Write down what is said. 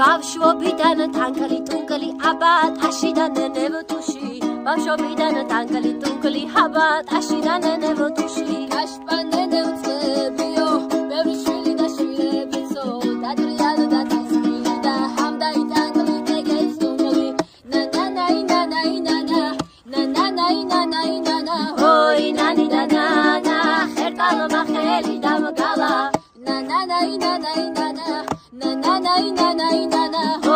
ბავშვობიდან თანგალი ტუნკალი აბათ აშიდან ნევტუში ბავშვობიდან თანგალი ტუნკალი აბათ აშიდან ნევტუში გაშპანენე უწებიო ბევრი შვილი და შვილებიცო დატრიალო და თისმილი და ჰამდაი ტანგალი ეგეც ტუნკალი ნანანაინანაინანა ოი ნანი და ნანა ხერტალო მახელი დამგალა ნანანაინანაინანა Na na na na na na na